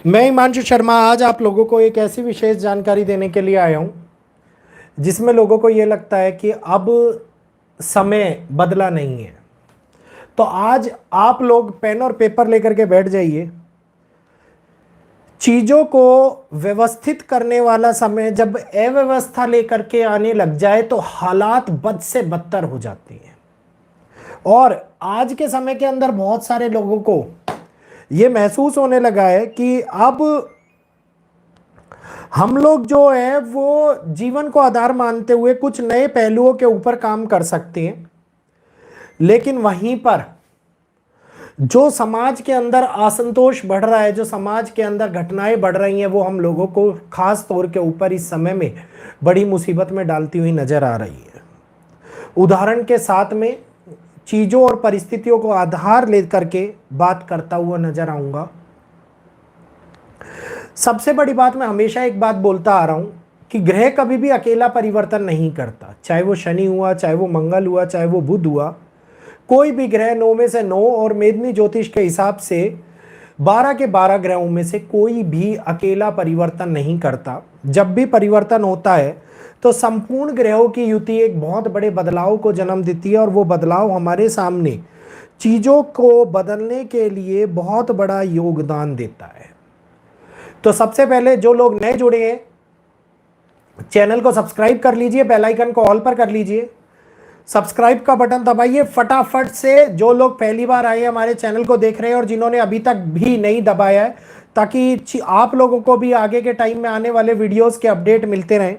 मैं हिमांशु शर्मा आज आप लोगों को एक ऐसी विशेष जानकारी देने के लिए आया हूं जिसमें लोगों को ये लगता है कि अब समय बदला नहीं है। तो आज आप लोग पेन और पेपर लेकर के बैठ जाइए। चीजों को व्यवस्थित करने वाला समय जब अव्यवस्था लेकर के आने लग जाए तो हालात बद से बदतर हो जाते हैं। और आज के समय के अंदर बहुत सारे लोगों को ये महसूस होने लगा है कि अब हम लोग जो है वो जीवन को आधार मानते हुए कुछ नए पहलुओं के ऊपर काम कर सकते हैं, लेकिन वहीं पर जो समाज के अंदर असंतोष बढ़ रहा है, जो समाज के अंदर घटनाएं बढ़ रही हैं, वो हम लोगों को खास तौर के ऊपर इस समय में बड़ी मुसीबत में डालती हुई नजर आ रही है। उदाहरण के साथ में चीजों और परिस्थितियों को आधार लेकर के बात करता हुआ नजर आऊंगा। सबसे बड़ी बात, मैं हमेशा एक बात बोलता आ रहा हूं कि ग्रह कभी भी अकेला परिवर्तन नहीं करता। चाहे वो शनि हुआ, चाहे वो मंगल हुआ, चाहे वो बुध हुआ, कोई भी ग्रह 9 में से 9 और मेदनी ज्योतिष के हिसाब से 12 के 12 ग्रहों में से कोई भी अकेला परिवर्तन नहीं करता। जब भी परिवर्तन होता है तो संपूर्ण ग्रहों की युति एक बहुत बड़े बदलाव को जन्म देती है और वो बदलाव हमारे सामने चीजों को बदलने के लिए बहुत बड़ा योगदान देता है। तो सबसे पहले जो लोग नए जुड़े हैं, चैनल को सब्सक्राइब कर लीजिए, बेल आइकन को ऑल पर कर लीजिए, सब्सक्राइब का बटन दबाइए फटाफट से। जो लोग पहली बार आए हमारे चैनल को देख रहे हैं और जिन्होंने अभी तक भी नहीं दबाया है, ताकि आप लोगों को भी आगे के टाइम में आने वाले वीडियोस के अपडेट मिलते रहें।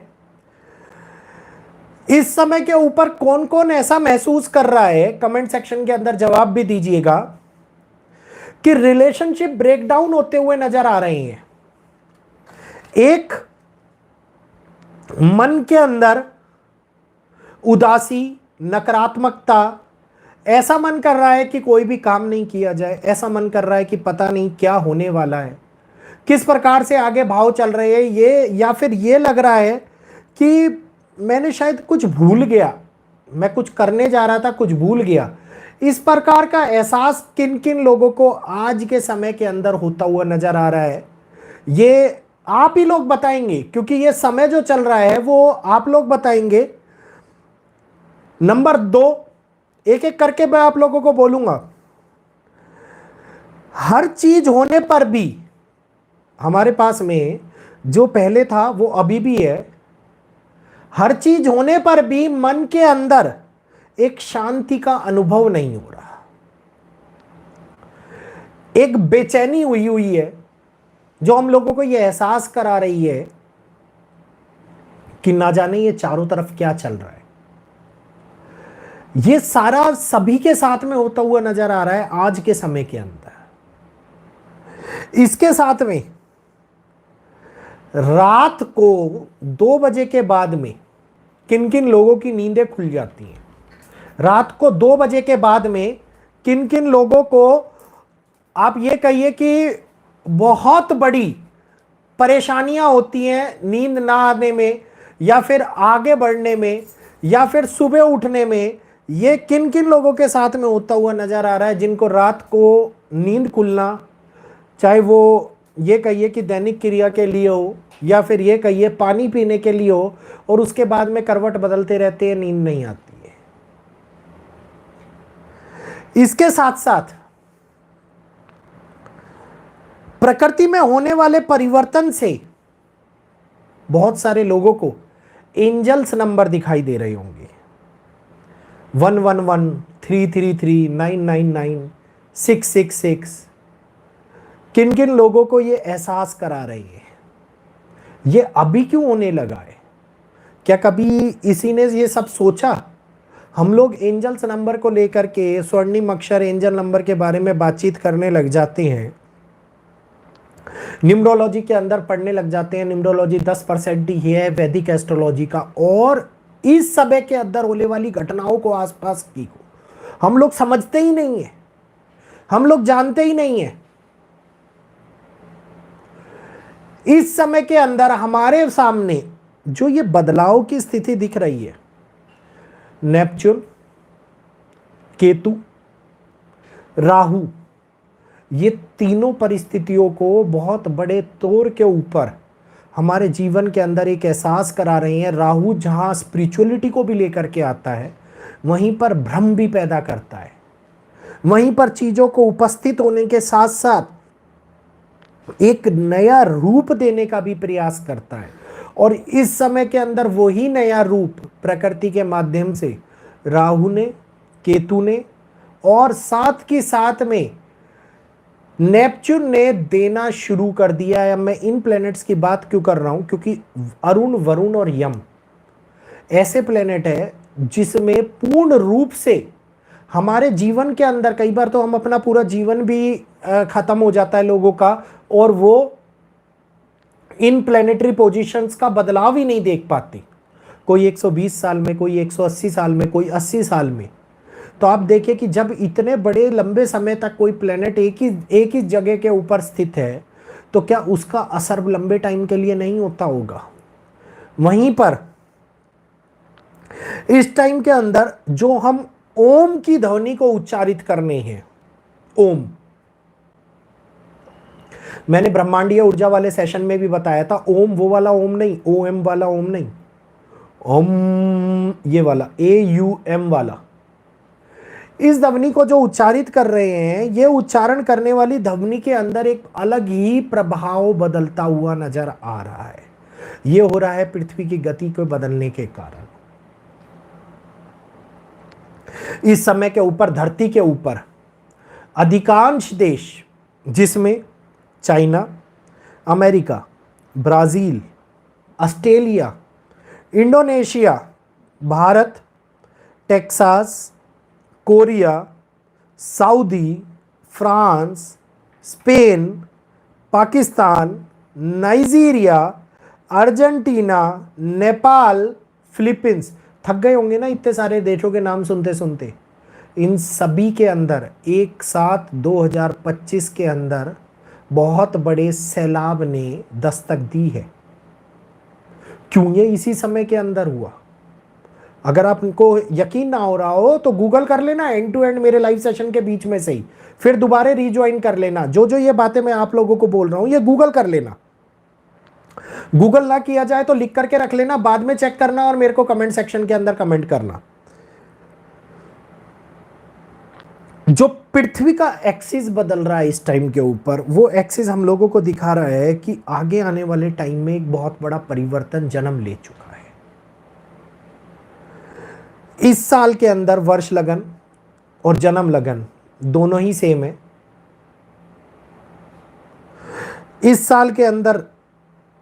इस समय के ऊपर कौन कौन ऐसा महसूस कर रहा है, कमेंट सेक्शन के अंदर जवाब भी दीजिएगा कि रिलेशनशिप ब्रेकडाउन होते हुए नजर आ रहे हैं। एक मन के अंदर उदासी, नकारात्मकता, ऐसा मन कर रहा है कि कोई भी काम नहीं किया जाए, ऐसा मन कर रहा है कि पता नहीं क्या होने वाला है, किस प्रकार से आगे भाव चल रहे हैं ये, या फिर ये लग रहा है कि मैंने शायद कुछ भूल गया, मैं कुछ करने जा रहा था कुछ भूल गया। इस प्रकार का एहसास किन किन लोगों को आज के समय के अंदर होता हुआ नजर आ रहा है, ये आप ही लोग बताएंगे, क्योंकि ये समय जो चल रहा है वो आप लोग बताएंगे। नंबर 2, एक एक करके मैं आप लोगों को बोलूंगा। हर चीज होने पर भी हमारे पास में जो पहले था वो अभी भी है। हर चीज होने पर भी मन के अंदर एक शांति का अनुभव नहीं हो रहा, एक बेचैनी हुई हुई है जो हम लोगों को यह एहसास करा रही है कि ना जाने ये चारों तरफ क्या चल रहा है। ये सारा सभी के साथ में होता हुआ नजर आ रहा है आज के समय के अंदर। इसके साथ में रात को 2 बजे के बाद में किन किन लोगों की नींदें खुल जाती हैं। रात को 2 बजे के बाद में किन किन लोगों को आप ये कहिए कि बहुत बड़ी परेशानियां होती हैं नींद ना आने में, या फिर आगे बढ़ने में, या फिर सुबह उठने में। ये किन किन लोगों के साथ में होता हुआ नजर आ रहा है जिनको रात को नींद खुलना, चाहे वो ये कहिए कि दैनिक क्रिया के लिए हो, या फिर ये कहिए पानी पीने के लिए हो, और उसके बाद में करवट बदलते रहते हैं, नींद नहीं आती है। इसके साथ साथ प्रकृति में होने वाले परिवर्तन से बहुत सारे लोगों को एंजल्स नंबर दिखाई दे रहे होंगे। 111, 333, 999, 666। किन किन लोगों को ये एहसास करा रही है। ये अभी क्यों होने लगा है? क्या कभी इसी ने ये सब सोचा? हम लोग एंजल्स नंबर को लेकर के स्वर्णिम अक्षर एंजल नंबर के बारे में बातचीत करने लग जाते हैं, न्यूमरोलॉजी के अंदर पढ़ने लग जाते हैं। न्यूमरोलॉजी 10% ही है वैदिक एस्ट्रोलॉजी का, और इस समय के अंदर होने वाली घटनाओं को, आसपास की को हम लोग समझते ही नहीं है, हम लोग जानते ही नहीं है। इस समय के अंदर हमारे सामने जो ये बदलाव की स्थिति दिख रही है, नेपच्यून, केतु, राहु, ये तीनों परिस्थितियों को बहुत बड़े तौर के ऊपर हमारे जीवन के अंदर एक एहसास करा रहे हैं। राहु जहां स्पिरिचुअलिटी को भी लेकर के आता है, वहीं पर भ्रम भी पैदा करता है, वहीं पर चीजों को उपस्थित होने के साथ साथ एक नया रूप देने का भी प्रयास करता है। और इस समय के अंदर वही नया रूप प्रकृति के माध्यम से राहु ने, केतु ने और साथ के साथ में नेपच्यून ने देना शुरू कर दिया है। अब मैं इन प्लैनेट्स की बात क्यों कर रहा हूं, क्योंकि अरुण, वरुण और यम ऐसे प्लैनेट है जिसमें पूर्ण रूप से हमारे जीवन के अंदर, कई बार तो हम अपना पूरा जीवन भी खत्म हो जाता है लोगों का, और वो इन प्लैनेटरी पोजीशंस का बदलाव ही नहीं देख पाते। कोई 120 साल में, कोई 180 साल में, कोई 80 साल में। तो आप देखिए कि जब इतने बड़े लंबे समय तक कोई प्लेनेट एक ही जगह के ऊपर स्थित है, तो क्या उसका असर लंबे टाइम के लिए नहीं होता होगा। वहीं पर इस टाइम के अंदर जो हम ओम की ध्वनि को उच्चारित करने हैं, ओम, मैंने ब्रह्मांडीय ऊर्जा वाले सेशन में भी बताया था, ओम वो वाला ओम नहीं, OM वाला ओम नहीं, ओम ये वाला AUM वाला। इस ध्वनि को जो उच्चारित कर रहे हैं, ये उच्चारण करने वाली ध्वनि के अंदर एक अलग ही प्रभाव बदलता हुआ नजर आ रहा है। ये हो रहा है पृथ्वी की गति को बदलने के कारण। इस समय के ऊपर, धरती के ऊपर अधिकांश देश, जिसमें China, America, Brazil, Australia, Indonesia, Bharat, Texas, Korea, Saudi, France, Spain, Pakistan, Nigeria, Argentina, Nepal, Philippines, थक गए होंगे ना इतने सारे देशों के नाम सुनते सुनते। इन सभी के अंदर एक साथ 2025 के अंदर बहुत बड़े सैलाब ने दस्तक दी है। क्यों ये इसी समय के अंदर हुआ? अगर आपको यकीन ना हो रहा हो तो गूगल कर लेना एंड टू एंड मेरे लाइव सेशन के बीच में से ही, फिर दोबारा रीज्वाइन कर लेना। जो जो ये बातें मैं आप लोगों को बोल रहा हूं ये गूगल कर लेना। गूगल ना किया जाए तो लिख करके रख लेना, बाद में चेक करना और मेरे को कमेंट सेक्शन के अंदर कमेंट करना। जो पृथ्वी का एक्सिस बदल रहा है इस टाइम के ऊपर, वो एक्सिस हम लोगों को दिखा रहा है कि आगे आने वाले टाइम में एक बहुत बड़ा परिवर्तन जन्म ले चुका है। इस साल के अंदर वर्ष लगन और जन्म लगन दोनों ही सेम है। इस साल के अंदर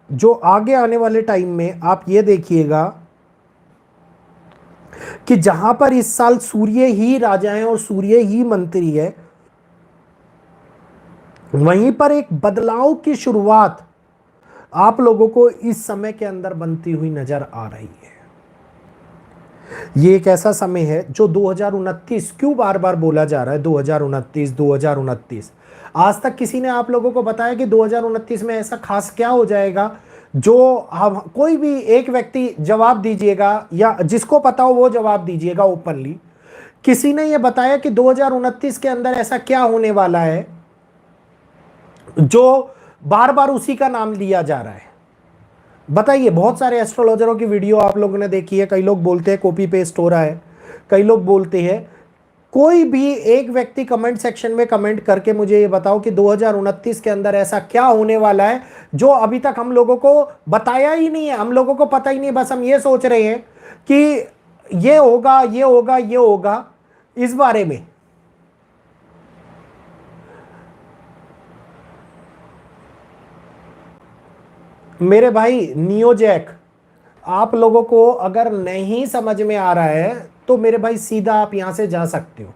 जो आगे आने वाले टाइम में आप ये देखिएगा कि जहां पर इस साल सूर्य ही राजा है और सूर्य ही मंत्री है, वहीं पर एक बदलाव की शुरुआत आप लोगों को इस समय के अंदर बनती हुई नजर आ रही है। ये एक ऐसा समय है जो 2029, क्यों बार बार बोला जा रहा है 2029 2029? आज तक किसी ने आप लोगों को बताया कि 2029 में ऐसा खास क्या हो जाएगा? जो हम, कोई भी एक व्यक्ति जवाब दीजिएगा, या जिसको पता हो वो जवाब दीजिएगा ओपनली। किसी ने ये बताया कि 2029 के अंदर ऐसा क्या होने वाला है जो बार बार उसी का नाम लिया जा रहा है? बताइए। बहुत सारे एस्ट्रोलॉजरों की वीडियो आप लोगों ने देखी है। कई लोग बोलते हैं कॉपी पेस्ट हो रहा है, कई लोग बोलते हैं। कोई भी एक व्यक्ति कमेंट सेक्शन में कमेंट करके मुझे ये बताओ कि 2029 के अंदर ऐसा क्या होने वाला है जो अभी तक हम लोगों को बताया ही नहीं है, हम लोगों को पता ही नहीं। बस हम ये सोच रहे हैं कि ये होगा, ये होगा, ये होगा। इस बारे में मेरे भाई नियोजैक, आप लोगों को अगर नहीं समझ में आ रहा है तो मेरे भाई सीधा आप यहां से जा सकते हो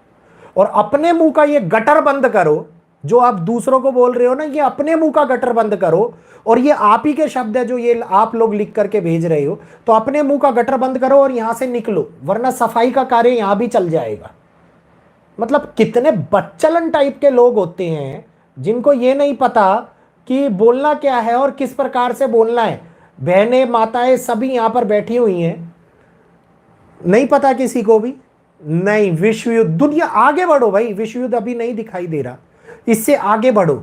और अपने मुंह का ये गटर बंद करो। जो आप दूसरों को बोल रहे हो ना, ये अपने मुंह का गटर बंद करो। और ये आप ही के शब्द है जो ये आप लोग लिख करके भेज रहे हो, तो अपने मुंह का गटर बंद करो और यहां से निकलो, वरना सफाई का कार्य यहां भी चल जाएगा। मतलब कितने बच्चलन टाइप के लोग होते हैं जिनको ये नहीं पता कि बोलना क्या है और किस प्रकार से बोलना है। बहनें, माताएं सभी यहां पर बैठी हुई हैं, नहीं पता किसी को भी नहीं। विश्व युद्ध, दुनिया आगे बढ़ो भाई, विश्व युद्ध अभी नहीं दिखाई दे रहा। इससे आगे बढ़ो।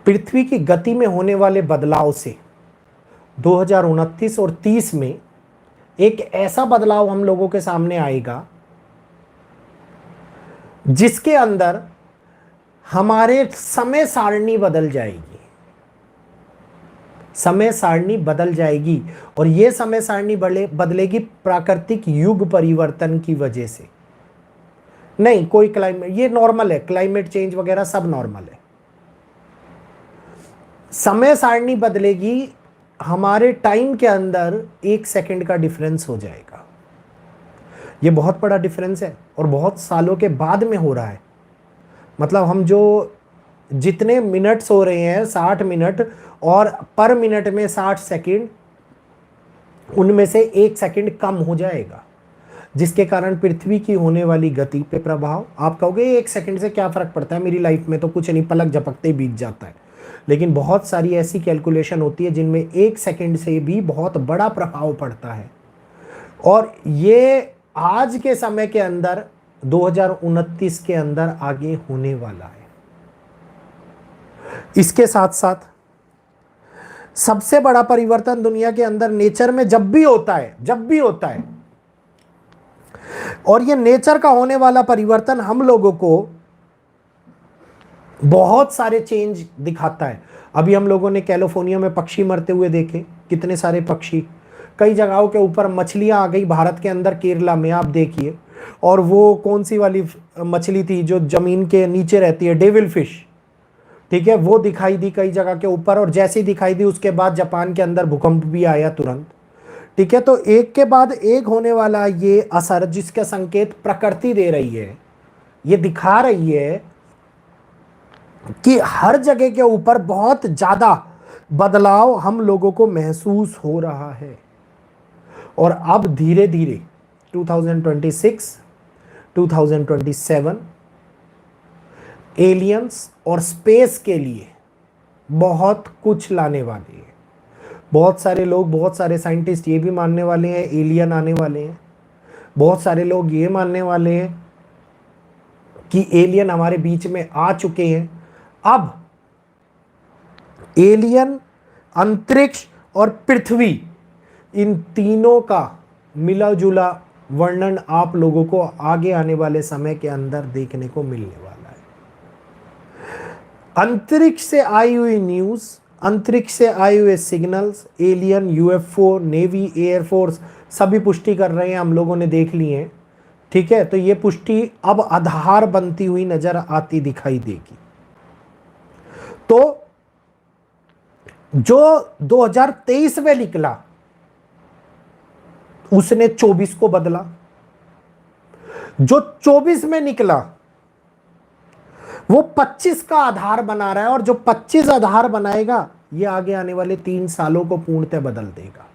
पृथ्वी की गति में होने वाले बदलाव से 2029 और 30 में एक ऐसा बदलाव हम लोगों के सामने आएगा जिसके अंदर हमारे समय सारणी बदल जाएगी। समय सारणी बदल जाएगी और यह समय सारणी बदलेगी प्राकृतिक युग परिवर्तन की वजह से। नहीं कोई क्लाइमेट, ये नॉर्मल है, क्लाइमेट चेंज वगैरह सब नॉर्मल है। समय सारणी बदलेगी, हमारे टाइम के अंदर 1 सेकंड का डिफरेंस हो जाएगा। ये बहुत बड़ा डिफरेंस है और बहुत सालों के बाद में हो रहा है। मतलब हम जो जितने मिनट्स हो रहे हैं 60 मिनट और पर मिनट में 60 सेकंड, उनमें से 1 सेकंड कम हो जाएगा, जिसके कारण पृथ्वी की होने वाली गति पे प्रभाव। आप कहोगे 1 सेकंड से क्या फर्क पड़ता है, मेरी लाइफ में तो कुछ नहीं, पलक झपकते ही बीत जाता है। लेकिन बहुत सारी ऐसी कैलकुलेशन होती है जिनमें 1 सेकंड से भी बहुत बड़ा प्रभाव पड़ता है और ये आज के समय के अंदर 2029 के अंदर आगे होने वाला है। इसके साथ साथ सबसे बड़ा परिवर्तन दुनिया के अंदर नेचर में जब भी होता है और ये नेचर का होने वाला परिवर्तन हम लोगों को बहुत सारे चेंज दिखाता है। अभी हम लोगों ने कैलिफोर्निया में पक्षी मरते हुए देखे, कितने सारे पक्षी, कई जगहों के ऊपर मछलियां आ गई भारत के अंदर, केरला में आप देखिए। और वो कौन सी वाली मछली थी जो जमीन के नीचे रहती है, डेविल फिश, ठीक है, वो दिखाई दी कई जगह के ऊपर। और जैसी दिखाई दी उसके बाद जापान के अंदर भूकंप भी आया तुरंत, ठीक है। तो एक के बाद एक होने वाला ये असर, जिसका संकेत प्रकृति दे रही है, ये दिखा रही है कि हर जगह के ऊपर बहुत ज्यादा बदलाव हम लोगों को महसूस हो रहा है। और अब धीरे धीरे 2026, 2027 एलियंस और स्पेस के लिए बहुत कुछ लाने वाले हैं। बहुत सारे लोग, बहुत सारे साइंटिस्ट ये भी मानने वाले हैं एलियन आने वाले हैं। बहुत सारे लोग ये मानने वाले हैं कि एलियन हमारे बीच में आ चुके हैं। अब एलियन, अंतरिक्ष और पृथ्वी, इन तीनों का मिला जुला वर्णन आप लोगों को आगे आने वाले समय के अंदर देखने को मिलने वाला है। अंतरिक्ष से आई हुई न्यूज, अंतरिक्ष से आए हुए signals, alien, UFO, navy, air force सभी पुष्टि कर रहे हैं, हम लोगों ने देख लिए हैं, ठीक है। तो ये पुष्टि अब आधार बनती हुई नजर आती दिखाई देगी। तो जो 2023 में निकला उसने 24 को बदला, जो 24 में निकला वो 25 का आधार बना रहा है, और जो 25 आधार बनाएगा ये आगे आने वाले 3 सालों को पूर्णतः बदल देगा।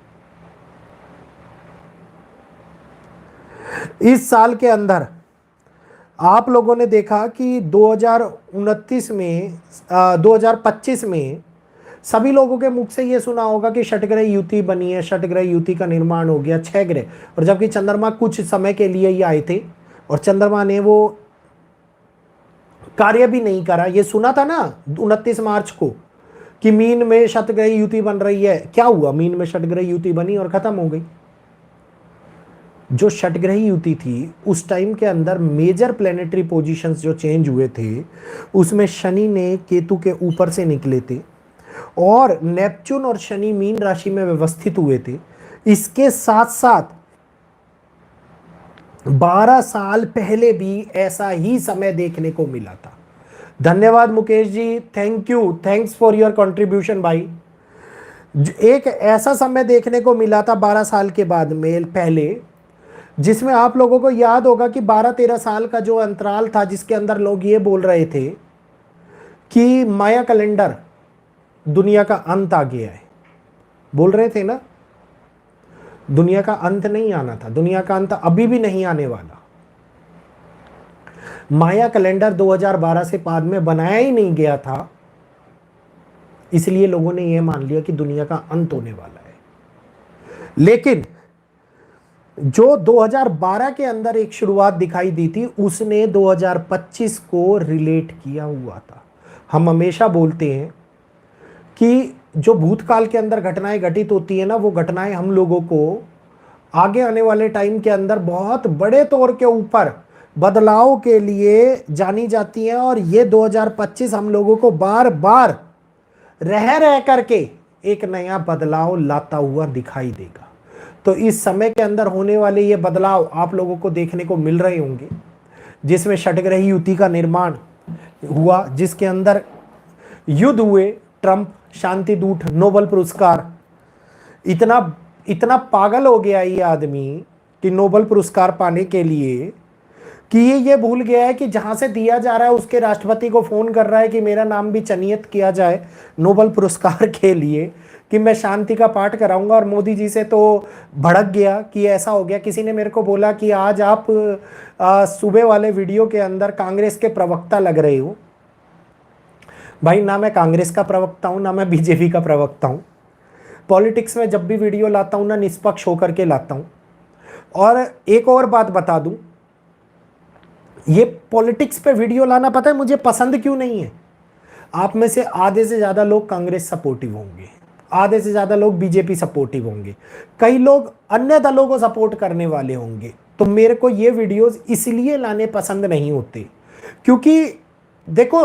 इस साल के अंदर आप लोगों ने देखा कि 2029 में 2025 में सभी लोगों के मुख से ये सुना होगा कि षटग्रह युति बनी है, षटग्रह युति का निर्माण हो गया, 6 ग्रह। और जबकि चंद्रमा कुछ समय के लिए ही आए थे और चंद्रमा ने वो कार्य भी नहीं करा। ये सुना था ना 29 मार्च को कि मीन में षटग्रह युति बन रही है। क्या हुआ, मीन में षटग्रह युति बनी और खत्म हो गई। जो षटग्रह युति थी उस टाइम के अंदर मेजर प्लेनेटरी पोजीशंस जो चेंज हुए थे, उसमें शनि ने केतु के ऊपर से निकले थे और नेपच्यून और शनि मीन राशि में व्यवस्थित हुए थे। इसके साथ साथ 12 साल पहले भी ऐसा ही समय देखने को मिला था। धन्यवाद Mukesh ji, thank you, thanks for your contribution भाई। एक ऐसा समय देखने को मिला था 12 साल के बाद में पहले, जिसमें आप लोगों को याद होगा कि 12-13 साल का जो अंतराल था, जिसके अंदर लोग ये बोल रहे थे कि माया कैलेंडर दुनिया का अंत आ गया है। बोल रहे थे ना, दुनिया का अंत नहीं आना था, दुनिया का अंत अभी भी नहीं आने वाला। माया कैलेंडर 2012 से बाद में बनाया ही नहीं गया था, इसलिए लोगों ने यह मान लिया कि दुनिया का अंत होने वाला है। लेकिन जो 2012 के अंदर एक शुरुआत दिखाई दी थी, उसने 2025 को रिलेट किया हुआ था। हम हमेशा बोलते हैं कि जो भूतकाल के अंदर घटनाएं घटित होती है ना, वो घटनाएं हम लोगों को आगे आने वाले टाइम के अंदर बहुत बड़े तौर के ऊपर बदलाव के लिए जानी जाती हैं, और ये 2025 हम लोगों को बार बार रह करके एक नया बदलाव लाता हुआ दिखाई देगा। तो इस समय के अंदर होने वाले ये बदलाव आप लोगों को देखने को मिल रहे होंगे, जिसमें षटग्रही युति का निर्माण हुआ, जिसके अंदर युद्ध हुए, ट्रंप शांति दूत, नोबेल पुरस्कार। इतना इतना पागल हो गया ये आदमी कि नोबेल पुरस्कार पाने के लिए कि ये भूल गया है कि जहां से दिया जा रहा है उसके राष्ट्रपति को फोन कर रहा है कि मेरा नाम भी चयनित किया जाए नोबेल पुरस्कार के लिए, कि मैं शांति का पाठ कराऊंगा। और मोदी जी से तो भड़क गया कि ऐसा हो गया। किसी ने मेरे को बोला कि आज आप सुबह वाले वीडियो के अंदर कांग्रेस के प्रवक्ता लग रहे हो। भाई, ना मैं कांग्रेस का प्रवक्ता हूं, ना मैं बीजेपी का प्रवक्ता हूं। पॉलिटिक्स में जब भी वीडियो लाता हूं ना, निष्पक्ष होकर के लाता हूं। और एक और बात बता दूं, ये पॉलिटिक्स पे वीडियो लाना पता है मुझे पसंद क्यों नहीं है? आप में से आधे से ज्यादा लोग कांग्रेस सपोर्टिव होंगे, आधे से ज्यादा लोग बीजेपी सपोर्टिव होंगे, कई लोग अन्य दलों को सपोर्ट करने वाले होंगे। तो मेरे को ये वीडियोस इसलिए लाने पसंद नहीं होते, क्योंकि देखो,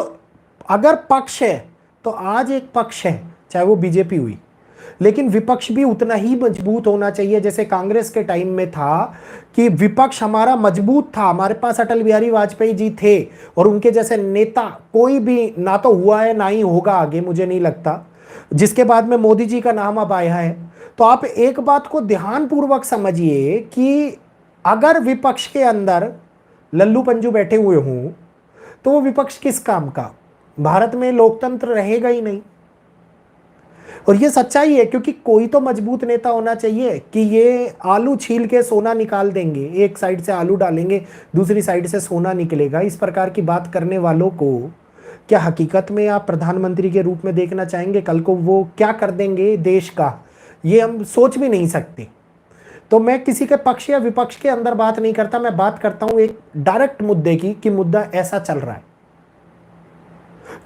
अगर पक्ष है तो आज एक पक्ष है, चाहे वो बीजेपी हुई, लेकिन विपक्ष भी उतना ही मजबूत होना चाहिए जैसे कांग्रेस के टाइम में था कि विपक्ष हमारा मजबूत था। हमारे पास अटल बिहारी वाजपेयी जी थे, और उनके जैसे नेता कोई भी ना तो हुआ है ना ही होगा आगे, मुझे नहीं लगता, जिसके बाद में मोदी जी का नाम अब आया है। तो आप एक बात को ध्यानपूर्वक समझिए कि अगर विपक्ष के अंदर लल्लू पंजू बैठे हुए हों तो वो विपक्ष किस काम का? भारत में लोकतंत्र रहेगा ही नहीं। और ये सच्चाई है, क्योंकि कोई तो मजबूत नेता होना चाहिए कि ये आलू छील के सोना निकाल देंगे, एक साइड से आलू डालेंगे, दूसरी साइड से सोना निकलेगा। इस प्रकार की बात करने वालों को क्या हकीकत में आप प्रधानमंत्री के रूप में देखना चाहेंगे? कल को वो क्या कर देंगे देश का, ये हम सोच भी नहीं सकते। तो मैं किसी के पक्ष या विपक्ष के अंदर बात नहीं करता, मैं बात करता हूं एक डायरेक्ट मुद्दे की कि मुद्दा ऐसा चल रहा है।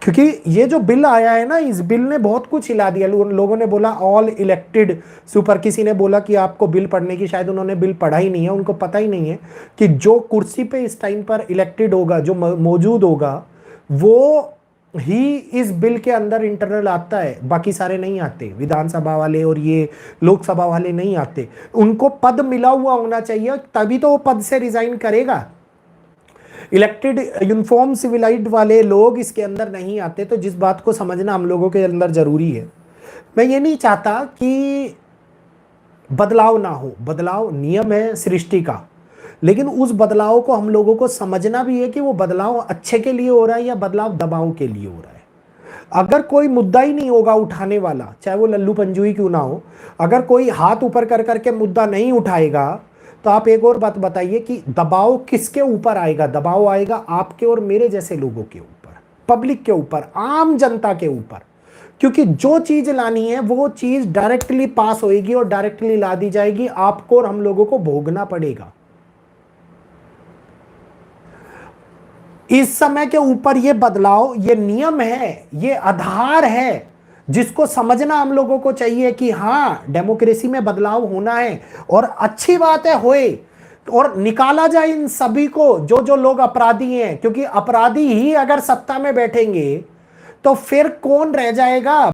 क्योंकि ये जो बिल आया है ना, इस बिल ने बहुत कुछ हिला दिया। लोगों ने बोला ऑल इलेक्टेड सुपर, किसी ने बोला कि आपको बिल पढ़ने की, शायद उन्होंने बिल पढ़ा ही नहीं है, उनको पता ही नहीं है कि जो कुर्सी पे इस टाइम पर इलेक्टेड होगा, जो मौजूद होगा, वो ही इस बिल के अंदर इंटरनल आता है, बाकी सारे नहीं आते। विधानसभा वाले और ये लोकसभा वाले नहीं आते। उनको पद मिला हुआ होना चाहिए, तभी तो वो पद से रिजाइन करेगा। इलेक्टेड यूनिफॉर्म सिविलाइज्ड वाले लोग इसके अंदर नहीं आते। तो जिस बात को समझना हम लोगों के अंदर जरूरी है, मैं ये नहीं चाहता कि बदलाव ना हो, बदलाव नियम है सृष्टि का, लेकिन उस बदलाव को हम लोगों को समझना भी है कि वो बदलाव अच्छे के लिए हो रहा है या बदलाव दबाव के लिए हो रहा है। अगर कोई मुद्दा ही नहीं होगा उठाने वाला, चाहे वो लल्लू पंजू ही क्यों ना हो, अगर कोई हाथ ऊपर कर करके मुद्दा नहीं उठाएगा, तो आप एक और बात बताइए कि दबाव किसके ऊपर आएगा? दबाव आएगा आपके और मेरे जैसे लोगों के ऊपर, पब्लिक के ऊपर, आम जनता के ऊपर। क्योंकि जो चीज लानी है वो चीज डायरेक्टली पास होएगी और डायरेक्टली ला दी जाएगी, आपको और हम लोगों को भोगना पड़ेगा। इस समय के ऊपर ये बदलाव, ये नियम है, ये आधार है जिसको समझना हम लोगों को चाहिए कि हाँ, डेमोक्रेसी में बदलाव होना है और अच्छी बात है होए, और निकाला जाए इन सभी को, जो जो लोग अपराधी हैं। क्योंकि अपराधी ही अगर सत्ता में बैठेंगे तो फिर कौन रह जाएगा?